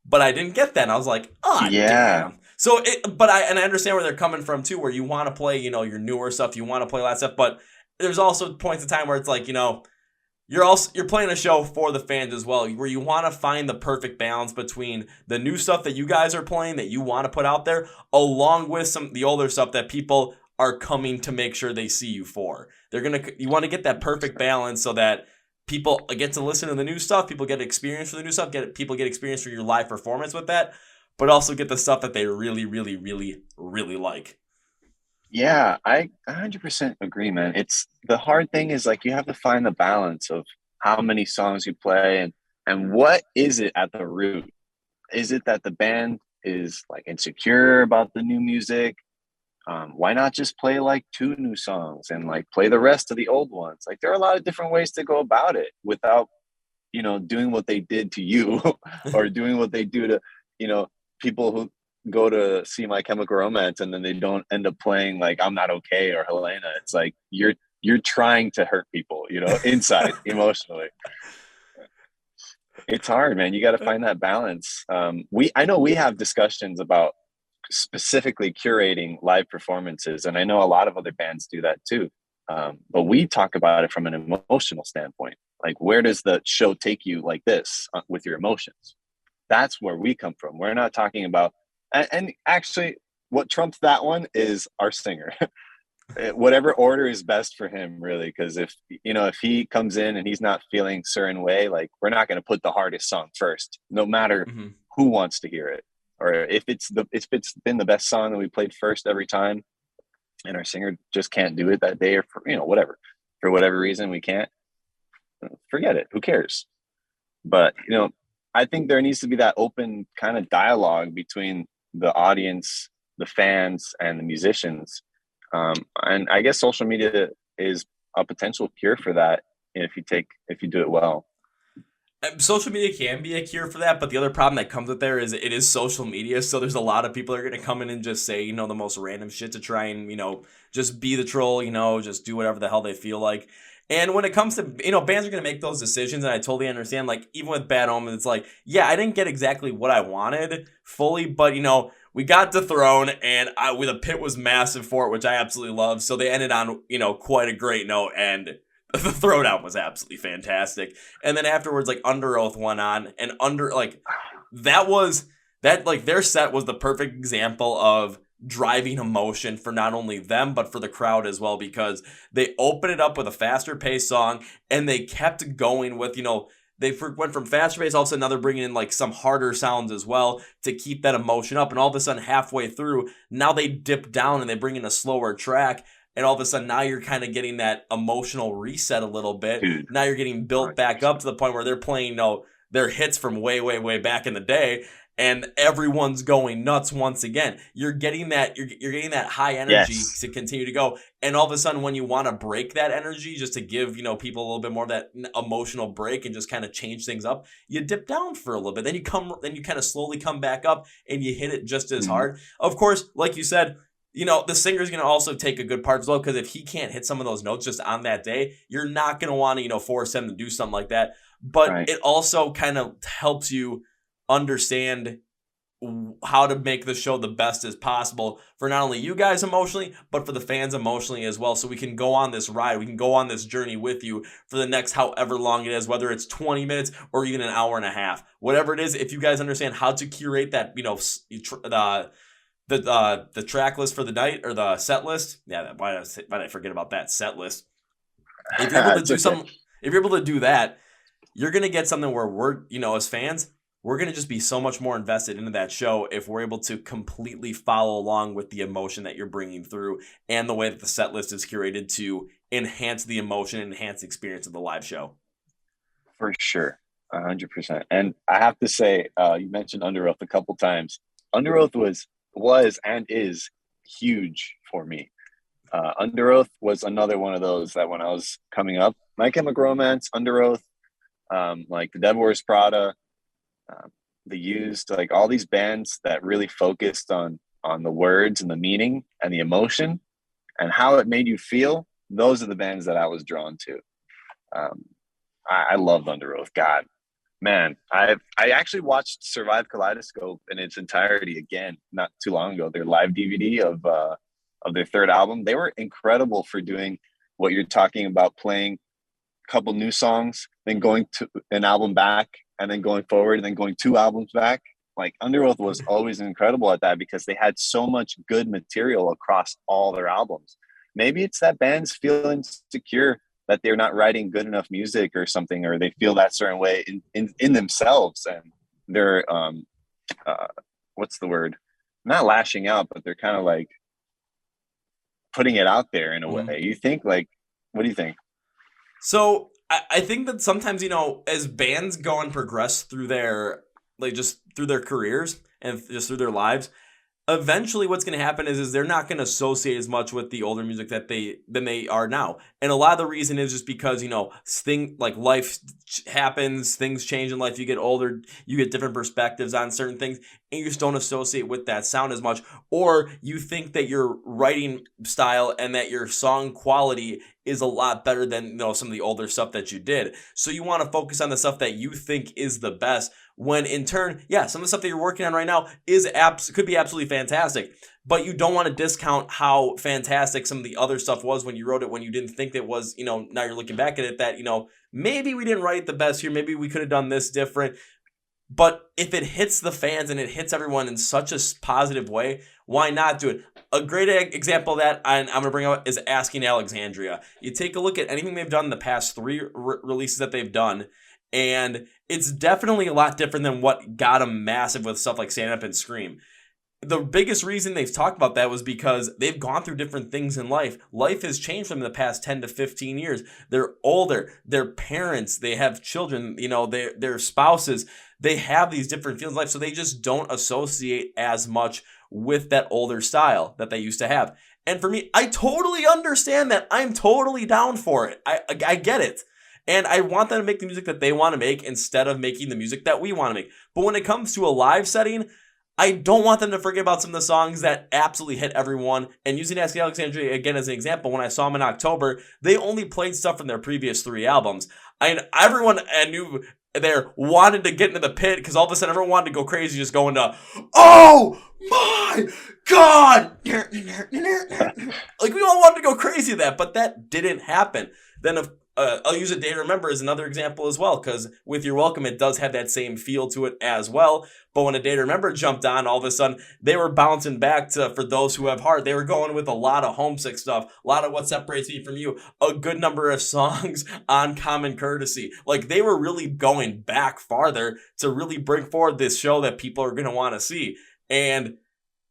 But I didn't get that, and I was like, oh, Yeah. damn. So, I understand where they're coming from, too, where you want to play, your newer stuff, you want to play a lot of stuff, but there's also points in time where it's like, you're playing a show for the fans as well, where you want to find the perfect balance between the new stuff that you guys are playing that you want to put out there, along with the older stuff that people are coming to make sure they see you for. You want to get that perfect balance so that people get to listen to the new stuff, people get experience for the new stuff, people get experience for your live performance with that, but also get the stuff that they really, really, really, really like. Yeah, I 100% agree, man. It's the hard thing is like you have to find the balance of how many songs you play and what is it at the root? Is it that the band is like insecure about the new music? Why not just play like 2 new songs and like play the rest of the old ones? Like there are a lot of different ways to go about it without, doing what they did to you or doing what they do to, people who go to see My Chemical Romance and then they don't end up playing like I'm Not Okay or Helena. It's like you're trying to hurt people, inside emotionally. It's hard, man. You got to find that balance. I know we have discussions about specifically curating live performances, and I know a lot of other bands do that too. But we talk about it from an emotional standpoint. Like, where does the show take you like this with your emotions? That's where we come from. We're not talking about, and actually what trumps that one is our singer. Whatever order is best for him, really, because if he comes in and he's not feeling certain way, like we're not going to put the hardest song first, no matter who wants to hear it, or if it's been the best song that we played first every time, and our singer just can't do it that day, or for whatever reason we can't, forget it. Who cares? But I think there needs to be that open kind of dialogue between the audience, the fans, and the musicians. And I guess social media is a potential cure for that if you do it well. Social media can be a cure for that, but the other problem that comes with there is it is social media, so there's a lot of people that are going to come in and just say, the most random shit to try and, just be the troll, just do whatever the hell they feel like. And when it comes to, bands are going to make those decisions, and I totally understand, like, even with Bad Omens, it's like, yeah, I didn't get exactly what I wanted fully, but, we got the throne, and the pit was massive for it, which I absolutely love, so they ended on, quite a great note, and the throwdown was absolutely fantastic. And then afterwards, like, Under Oath went on, and their set was the perfect example of driving emotion for not only them, but for the crowd as well, because they open it up with a faster paced song and they kept going with, they went from faster pace, all of a sudden now they're bringing in like some harder sounds as well to keep that emotion up. And all of a sudden halfway through, now they dip down and they bring in a slower track. And all of a sudden now you're kind of getting that emotional reset a little bit. Dude, now you're getting built back up to the point where they're playing, their hits from way, way, way back in the day. And everyone's going nuts once again. You're getting that you're getting that high energy to continue to go. And all of a sudden, when you want to break that energy, just to give people a little bit more of that emotional break and just kind of change things up, you dip down for a little bit. Then you kind of slowly come back up and you hit it just as hard. Of course, like you said, the singer's going to also take a good part as well, because if he can't hit some of those notes just on that day, you're not going to want to force him to do something like that. But it also kind of helps you understand how to make the show the best as possible for not only you guys emotionally, but for the fans emotionally as well. So we can go on this ride, we can go on this journey with you for the next however long it is, whether it's 20 minutes or even an hour and a half, whatever it is. If you guys understand how to curate that, the track list for the night, or the set list. Yeah, why did I forget about that set list? If you're able to do something, if you're able to do that, you're gonna get something where we're, as fans, we're going to just be so much more invested into that show if we're able to completely follow along with the emotion that you're bringing through and the way that the set list is curated to enhance the emotion and enhance the experience of the live show. For sure. 100%. And I have to say, you mentioned Under Oath a couple times. Under Oath was and is huge for me. Under Oath was another one of those that when I was coming up, My Chemical Romance, Under Oath, like The Devil Wears Prada, The Used, like all these bands that really focused on the words and the meaning and the emotion and how it made you feel. Those are the bands that I was drawn to. I loved Under Oath. God, man, I actually watched Survive Kaleidoscope in its entirety again not too long ago. Their live DVD of their third album. They were incredible for doing what you're talking about, playing a couple new songs, then going to an album back, and then going forward, and then going 2 albums back. Like Under Oath was always incredible at that because they had so much good material across all their albums. Maybe it's that band's feeling insecure that they're not writing good enough music or something, or they feel that certain way in themselves, and they're what's the word? Not lashing out, but they're kind of like putting it out there in a way. You think, like, what do you think? So I think that sometimes, as bands go and progress through their, just through their careers and just through their lives, eventually what's going to happen is they're not going to associate as much with the older music than they are now. And a lot of the reason is just because, life happens, things change in life. You get older, you get different perspectives on certain things, and you just don't associate with that sound as much. Or you think that your writing style and that your song quality is a lot better than, some of the older stuff that you did. So you want to focus on the stuff that you think is the best, when in turn, some of the stuff that you're working on right now could be absolutely fantastic. But you don't want to discount how fantastic some of the other stuff was when you wrote it, when you didn't think it was, now you're looking back at it that, maybe we didn't write it the best here. Maybe we could have done this different. But if it hits the fans and it hits everyone in such a positive way, why not do it? A great example of that I'm going to bring up is Asking Alexandria. You take a look at anything they've done in the past 3 releases that they've done, and it's definitely a lot different than what got them massive with stuff like Stand Up and Scream. The biggest reason they've talked about that was because they've gone through different things in life. Life has changed from the past 10 to 15 years. They're older. They're parents. They have children. Their spouses. They have these different feelings in life, so they just don't associate as much with that older style that they used to have. And for me, I totally understand that. I'm totally down for it. I get it. And I want them to make the music that they want to make instead of making the music that we want to make. But when it comes to a live setting, I don't want them to forget about some of the songs that absolutely hit everyone. And using Asking Alexandria again as an example, when I saw them in October, they only played stuff from their previous 3 albums. Everyone I knew there wanted to get into the pit because all of a sudden everyone wanted to go crazy, just going to, oh my God! Like, we all wanted to go crazy at that, but that didn't happen. Then I'll use A Day to Remember as another example as well, because With Your Welcome, it does have that same feel to it as well. But when A Day to Remember jumped on, all of a sudden, they were bouncing back to For Those Who Have Heart. They were going with a lot of homesick stuff, a lot of What Separates Me From You, a good number of songs on Common Courtesy. Like, they were really going back farther to really bring forward this show that people are going to want to see. And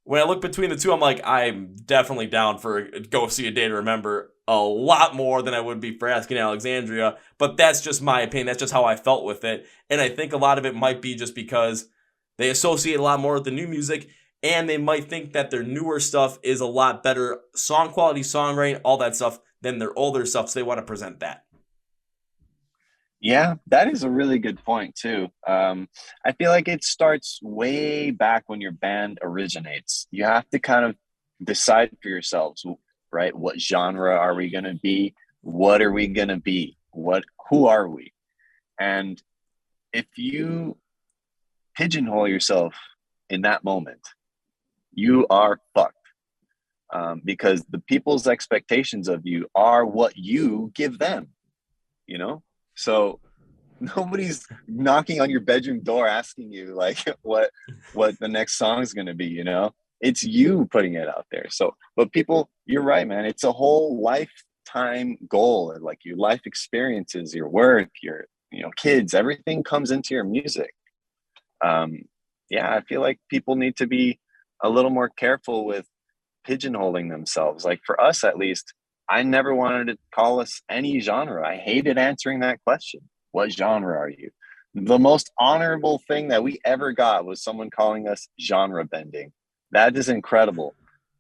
when I look between the two, I'm like, I'm definitely down for Go See A Day to Remember a lot more than I would be for Asking Alexandria. But that's just my opinion. That's just how I felt with it. And I think a lot of it might be just because they associate a lot more with the new music, and they might think that their newer stuff is a lot better song quality, songwriting, all that stuff than their older stuff. So they want to present that. Yeah, that is a really good point too. I feel like it starts way back when your band originates. You have to kind of decide for yourselves, right? What genre are we going to be? What are we going to be? Who are we? And if you pigeonhole yourself in that moment, you are fucked. Because the people's expectations of you are what you give them, you know? So nobody's knocking on your bedroom door asking you like what the next song is going to be, you know? It's you putting it out there. So, but people, you're right, man. It's a whole lifetime goal, like your life experiences, your work, your, kids, everything comes into your music. I feel like people need to be a little more careful with pigeonholing themselves. Like for us, at least, I never wanted to call us any genre. I hated answering that question. What genre are you? The most honorable thing that we ever got was someone calling us genre bending. That is incredible.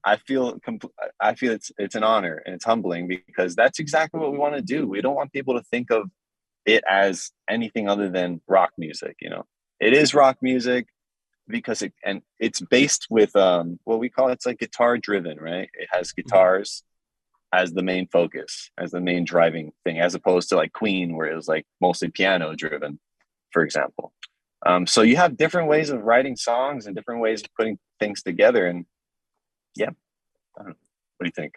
I feel it's an honor, and it's humbling because that's exactly what we want to do. We don't want people to think of it as anything other than rock music. It is rock music because it's based with what we call, it's like guitar driven, right? It has guitars as the main focus, as the main driving thing, as opposed to like Queen, where it was like mostly piano driven, for example. So you have different ways of writing songs and different ways of putting things together. And yeah, I don't know. What do you think?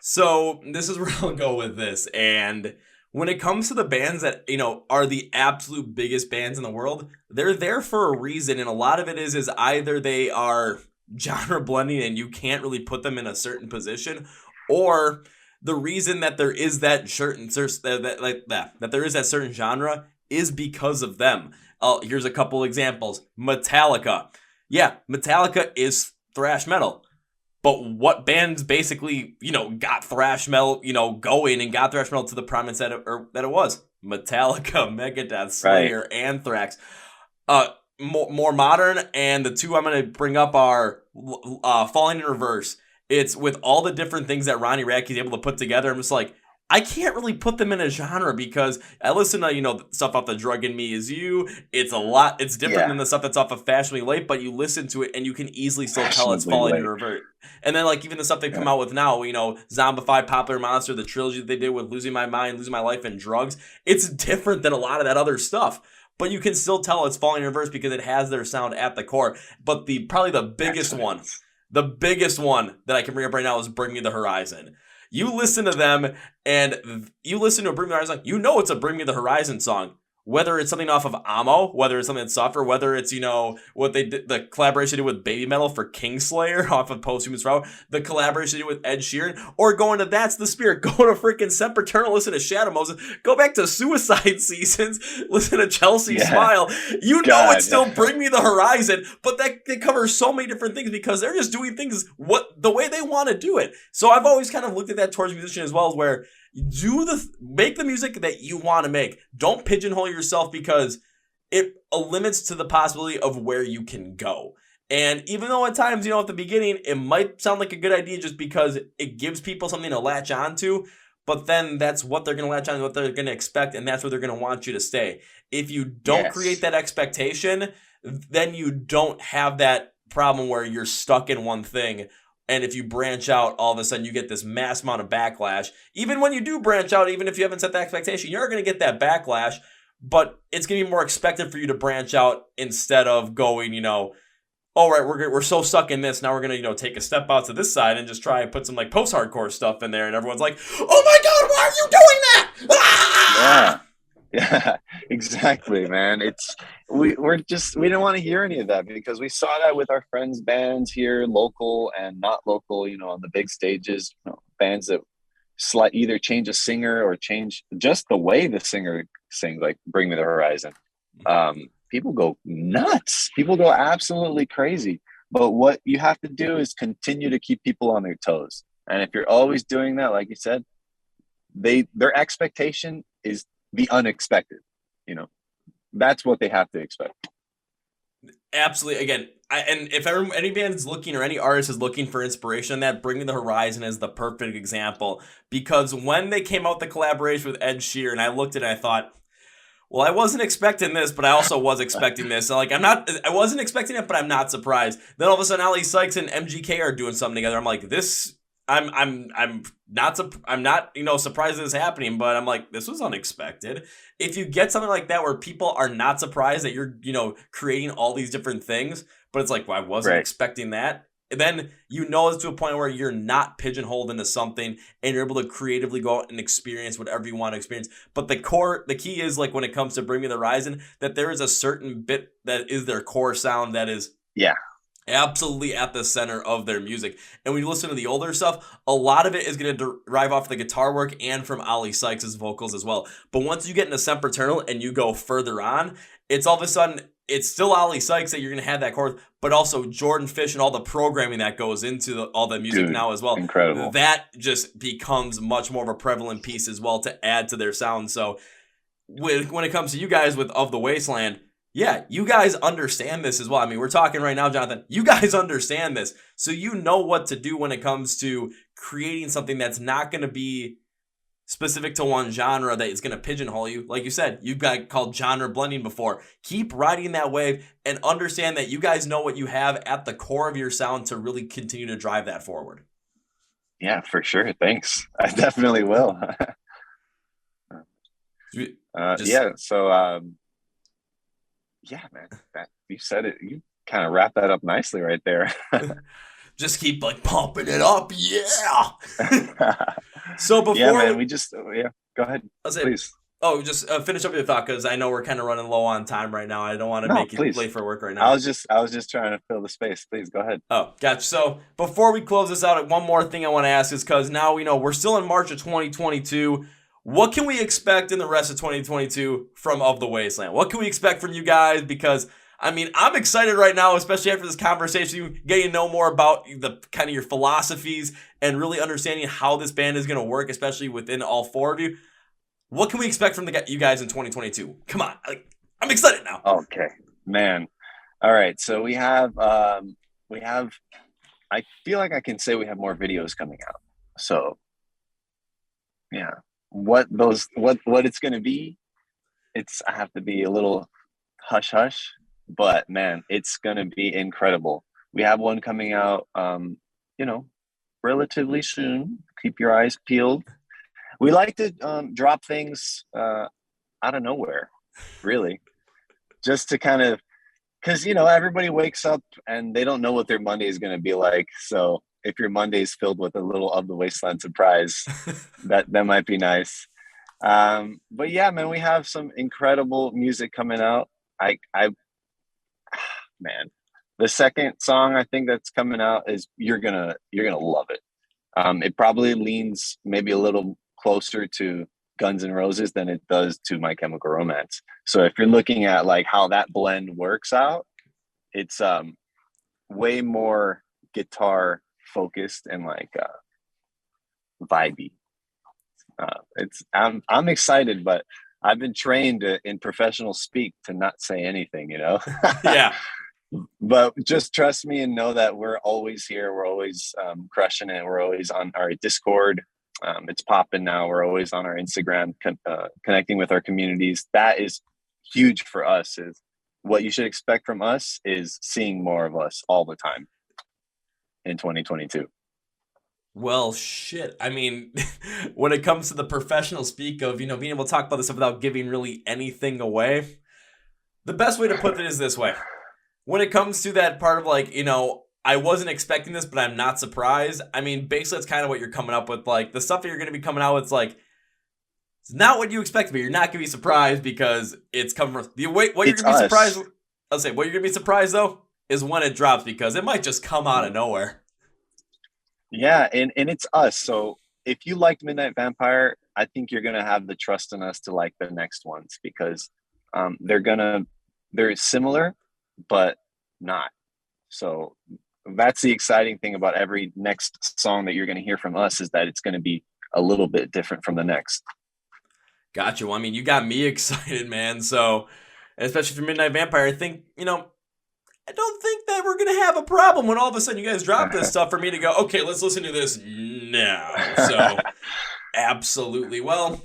So this is where I'll go with this. And when it comes to the bands that, are the absolute biggest bands in the world, they're there for a reason. And a lot of it is either they are genre blending and you can't really put them in a certain position, or the reason that there is that certain that there is that certain genre is because of them. Here's a couple examples. Metallica. Yeah, Metallica is thrash metal. But what bands basically, got thrash metal, going and got thrash metal to the prominence that it was? Metallica, Megadeth, Slayer, right. Anthrax. More modern, and the two I'm going to bring up are Falling in Reverse. It's with all the different things that Ronnie Radke is able to put together. I'm just like, I can't really put them in a genre because I listen to, stuff off the Drug in Me Is You. It's different than the stuff that's off of Fashionably Late, but you listen to it and you can easily still tell it's Falling in Reverse. And then even the stuff they've come out with now, Zombified, Popular Monster, the trilogy that they did with Losing My Mind, Losing My Life, and Drugs. It's different than a lot of that other stuff. But you can still tell it's Falling in Reverse because it has their sound at the core. But probably the biggest one that I can bring up right now is Bring Me the Horizon. You listen to them and you listen to a Bring Me the Horizon song, it's a Bring Me the Horizon song. Whether it's something off of Amo, whether it's something that's softer, whether it's, what they did, the collaboration they did with Baby Metal for Kingslayer off of Posthumous Route, the collaboration they did with Ed Sheeran, or going to That's the Spirit, go to freaking Sempiternal, listen to Shadow Moses, go back to Suicide Seasons, listen to Chelsea Smile. It's still Bring Me the Horizon, but they cover so many different things because they're just doing things the way they want to do it. So I've always kind of looked at that towards musician as well, where make the music that you want to make. Don't pigeonhole yourself because it limits to the possibility of where you can go. And even though at times, at the beginning, it might sound like a good idea just because it gives people something to latch onto, but then that's what they're going to latch on to, what they're going to expect, and that's where they're going to want you to stay. If you don't create that expectation, then you don't have that problem where you're stuck in one thing. And if you branch out, all of a sudden you get this mass amount of backlash. Even when you do branch out, even if you haven't set the expectation, you're going to get that backlash. But it's going to be more expected for you to branch out instead of going, all right, we're so stuck in this. Now we're going to, take a step out to this side and just try and put some post-hardcore stuff in there. And everyone's like, oh my God, why are you doing that? Ah! Yeah, exactly, man. We didn't want to hear any of that because we saw that with our friends' bands here, local and not local, on the big stages, bands that either change a singer or change just the way the singer sings, like Bring Me the Horizon. People go nuts. People go absolutely crazy. But what you have to do is continue to keep people on their toes. And if you're always doing that, like you said, their expectation is the unexpected. That's what they have to expect. Absolutely. Again, and if any band is looking or any artist is looking for inspiration, that Bring Me the Horizon is the perfect example. Because when they came out the collaboration with Ed Sheeran, I looked at it and I thought, well, I wasn't expecting this, but I also was expecting this. So, I wasn't expecting it, but I'm not surprised. Then all of a sudden, Ali Sykes and MGK are doing something together. I'm like, I'm not surprised this is happening, but I'm like, this was unexpected. If you get something like that where people are not surprised that you're, creating all these different things, but it's like, well, I wasn't expecting that. And then it's to a point where you're not pigeonholed into something and you're able to creatively go out and experience whatever you want to experience. But the key is, like, when it comes to Bring Me the Horizon, that there is a certain bit that is their core sound that is absolutely at the center of their music. And when you listen to the older stuff, a lot of it is going to derive off the guitar work and from Ali Sykes' vocals as well. But once you get into Sempiternal and you go further on, it's all of a sudden, it's still Ali Sykes that you're going to have that chord, but also Jordan Fish and all the programming that goes into all the music now as well. Incredible. That just becomes much more of a prevalent piece as well to add to their sound. So when it comes to you guys with Of the Wasteland, yeah, you guys understand this as well. I mean, we're talking right now, Jonathan. You guys understand this. So you know what to do when it comes to creating something that's not going to be specific to one genre that is going to pigeonhole you. Like you said, you've got called genre blending before. Keep riding that wave and understand that you guys know what you have at the core of your sound to really continue to drive that forward. Yeah, for sure. Thanks. I definitely will. Yeah, man, you said it. You kind of wrapped that up nicely right there. Just keep pumping it up. Yeah. So before go ahead. Please. Just finish up your thought, because I know we're kind of running low on time right now. I don't want to make you late for work right now. I was just trying to fill the space. Please go ahead. Oh, gotcha. So before we close this out, one more thing I want to ask is, because now we know we're still in March of 2022. What can we expect in the rest of 2022 from Of the Wasteland? What can we expect from you guys? Because I'm excited right now, especially after this conversation, getting to know more about the kind of your philosophies and really understanding how this band is going to work, especially within all four of you. What can we expect from you guys in 2022? Come on. I'm excited now. Okay, man. All right. So we have, I feel like I can say we have more videos coming out. So yeah, what it's going to be, I have to be a little hush hush, but man, it's going to be incredible. We have one coming out, relatively soon. Keep your eyes peeled. We like to drop things out of nowhere, really, just to kind of, because everybody wakes up and they don't know what their Monday is going to be like. So if your Monday is filled with a little Of the Wasteland surprise, that might be nice. But yeah, man, we have some incredible music coming out. Man, the second song I think that's coming out is you're gonna love it. It probably leans maybe a little closer to Guns N' Roses than it does to My Chemical Romance. So if you're looking at how that blend works out, it's way more guitar focused and vibey. I'm excited, but I've been trained in professional speak to not say anything, Yeah. But just trust me and know that we're always here. We're always crushing it. We're always on our Discord. It's popping now. We're always on our Instagram, connecting with our communities. That is huge for us. Is what you should expect from us is seeing more of us all the time in 2022. Well, shit. When it comes to the professional speak of, being able to talk about this stuff without giving really anything away, the best way to put it is this way. When it comes to that part of I wasn't expecting this, but I'm not surprised. Basically, it's kind of what you're coming up with. The stuff that you're going to be coming out with, It's not what you expect, but you're not gonna be surprised because it's coming from the way. What you're It's gonna be us. surprised. I'll say what you're gonna be surprised though is when it drops because it might just come out of nowhere. Yeah, and it's us. So if you liked Midnight Vampire, I think you're gonna have the trust in us to like the next ones because they're similar, but not. So that's the exciting thing about every next song that you're gonna hear from us is that it's gonna be a little bit different from the next. Gotcha. Well, I mean, you got me excited, man. So, and especially for Midnight Vampire, I think I don't think that we're gonna have a problem when all of a sudden you guys drop this stuff for me to go. Okay, let's listen to this now. So, absolutely. Well,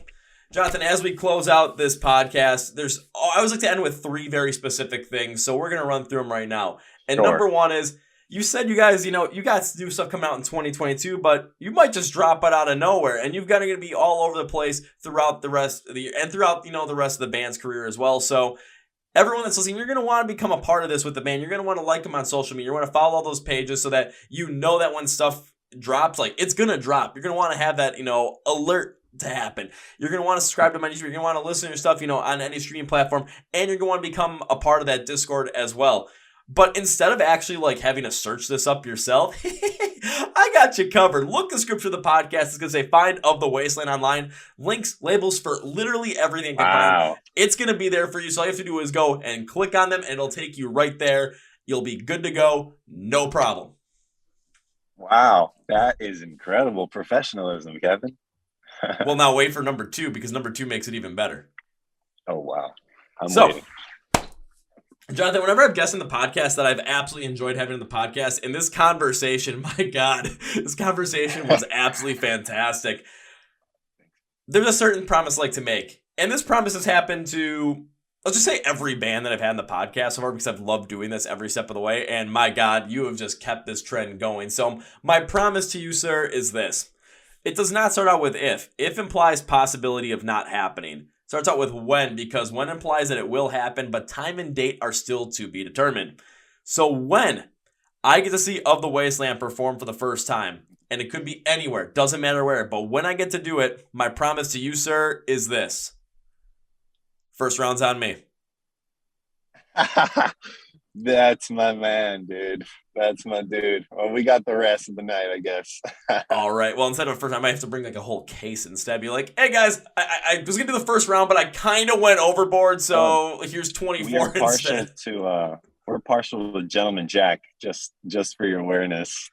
Jonathan, as we close out this podcast, I always like to end with 3 very specific things. So we're going to run through them right now. And Sure. Number 1 is, you said you guys, you got new stuff coming out in 2022, but you might just drop it out of nowhere. And you've got to be all over the place throughout the rest of the year and throughout, the rest of the band's career as well. So everyone that's listening, you're going to want to become a part of this with the band. You're going to want to like them on social media. You're going to follow all those pages so that that when stuff drops, like it's going to drop. You're going to want to have that, alert to happen. You're going to want to subscribe to my YouTube. You're going to want to listen to your stuff, on any streaming platform, and you're going to want to become a part of that Discord as well. But instead of actually having to search this up yourself, I got you covered. Look, the description of the podcast is going to say Find Of The Wasteland online. Links, labels for literally everything. Wow. It's going to be there for you. So all you have to do is go and click on them and it'll take you right there. You'll be good to go. No problem. Wow. That is incredible professionalism, Kevin. Well, now wait for number 2 because number 2 makes it even better. Oh, wow. I'm So, waiting. Jonathan, whenever I've guessed in the podcast that I've absolutely enjoyed having in the podcast, and this conversation, my God, this conversation was absolutely fantastic. There's a certain promise I like to make. And this promise has happened to, let's just say every band that I've had in the podcast so far because I've loved doing this every step of the way. And my God, you have just kept this trend going. So my promise to you, sir, is this. It does not start out with if. If implies possibility of not happening. Starts out with when, because when implies that it will happen, but time and date are still to be determined. So when I get to see Of The Wasteland perform for the first time, and it could be anywhere, doesn't matter where, but when I get to do it, my promise to you, sir, is this. First round's on me. That's my man, dude. That's my dude. Well, we got the rest of the night, I guess. All right. Well, instead of first round, I might have to bring a whole case instead. Be like, hey, guys, I was going to do the first round, but I kind of went overboard, so here's 24 instead. We're partial to Gentleman Jack, just for your awareness.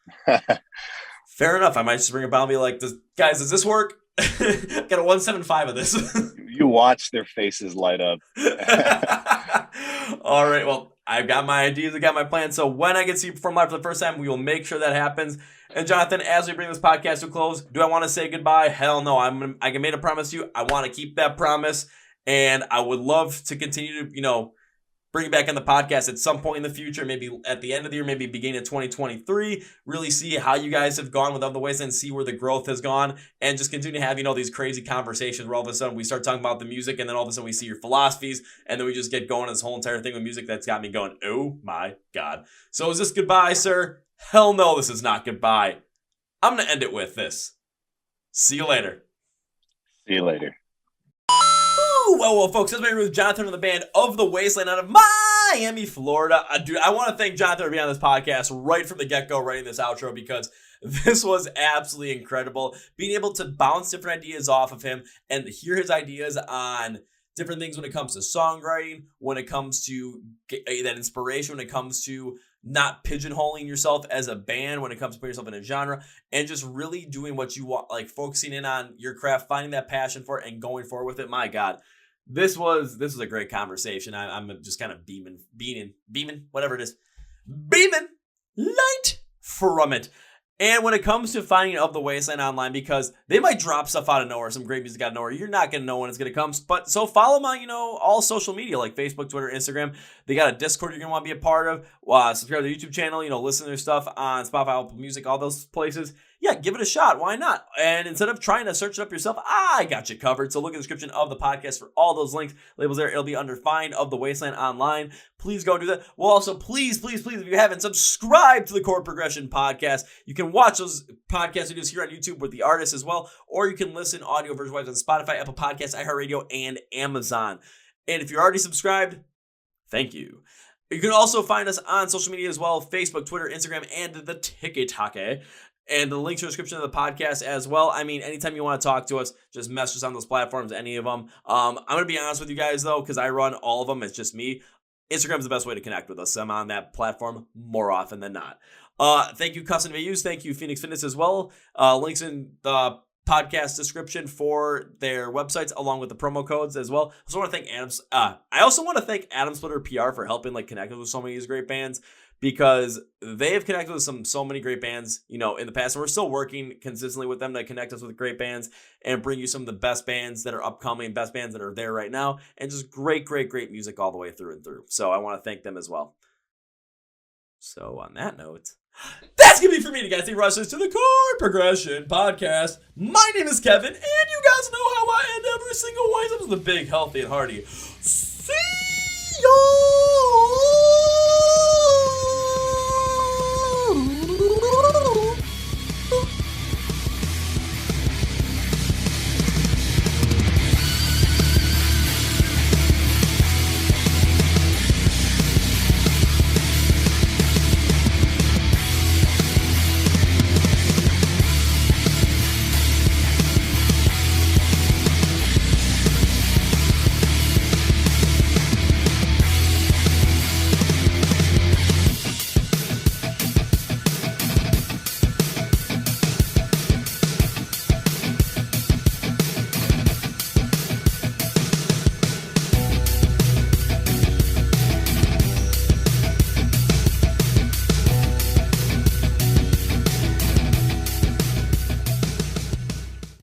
Fair enough. I might just bring a bottle and be like, guys, does this work? Got a 175 of this. You watch their faces light up. All right. Well, I've got my ideas. I got my plan. So when I get to see you perform live for the first time, we will make sure that happens. And Jonathan, as we bring this podcast to a close, do I want to say goodbye? Hell no. I made a promise to you. I want to keep that promise. And I would love to continue to, bring you back on the podcast at some point in the future, maybe at the end of the year, maybe beginning of 2023, really see how you guys have gone with Of The Wasteland, see where the growth has gone, and just continue to have, these crazy conversations where all of a sudden we start talking about the music, and then all of a sudden we see your philosophies, and then we just get going this whole entire thing with music that's got me going, oh my God. So is this goodbye, sir? Hell no, this is not goodbye. I'm going to end it with this. See you later. See you later. Well, folks, that's my interview with Jonathan of the band Of The Wasteland out of Miami, Florida. Dude, I want to thank Jonathan for being on this podcast right from the get-go, writing this outro, because this was absolutely incredible. Being able to bounce different ideas off of him and hear his ideas on different things when it comes to songwriting, when it comes to that inspiration, when it comes to not pigeonholing yourself as a band, when it comes to putting yourself in a genre, and just really doing what you want, like focusing in on your craft, finding that passion for it, and going forward with it. My God. This was a great conversation. I'm just kind of beaming, whatever it is. Beaming light from it. And when it comes to finding Of The Wasteland online, because they might drop stuff out of nowhere, some great music out of nowhere, you're not going to know when it's going to come. But so follow them on, all social media like Facebook, Twitter, Instagram. They got a Discord you're going to want to be a part of. Subscribe to their YouTube channel, listen to their stuff on Spotify, Apple Music, all those places. yeah, give it a shot. Why not? And instead of trying to search it up yourself, I got you covered. So look in the description of the podcast for all those links, labels there. It'll be under Find of the Wasteland online. Please go do that. Well, also, please, if you haven't, subscribe to the Chord Progression Podcast. You can watch those podcast videos here on YouTube with the artists as well, or you can listen audio version-wise on Spotify, Apple Podcasts, iHeartRadio, and Amazon. And if you're already subscribed, thank you. You can also find us on social media as well, Facebook, Twitter, Instagram, and the Tik Tok. And the links are in the description of the podcast as well. I mean, anytime you want to talk to us, just message us on those platforms, any of them. I'm going to be honest with you guys, though, because I run all of them. It's just me. Instagram is the best way to connect with us. I'm on that platform more often than not. Thank you, Custom Views. Thank you, Phoenix Fitness as well. Links in the podcast description for their websites along with the promo codes as well. I also want to thank Adam Splitter PR for helping connect us with so many of these great bands, because they have connected with so many great bands, in the past. And we're still working consistently with them to connect us with great bands and bring you some of the best bands that are upcoming, best bands that are there right now, and just great music all the way through and through. So I want to thank them as well. So on that note, that's going to be for me, guys. Thank you for listening to the Chord Progression Podcast. My name is Kevin, and you guys know how I end every single one. This is the big, healthy, and hearty. See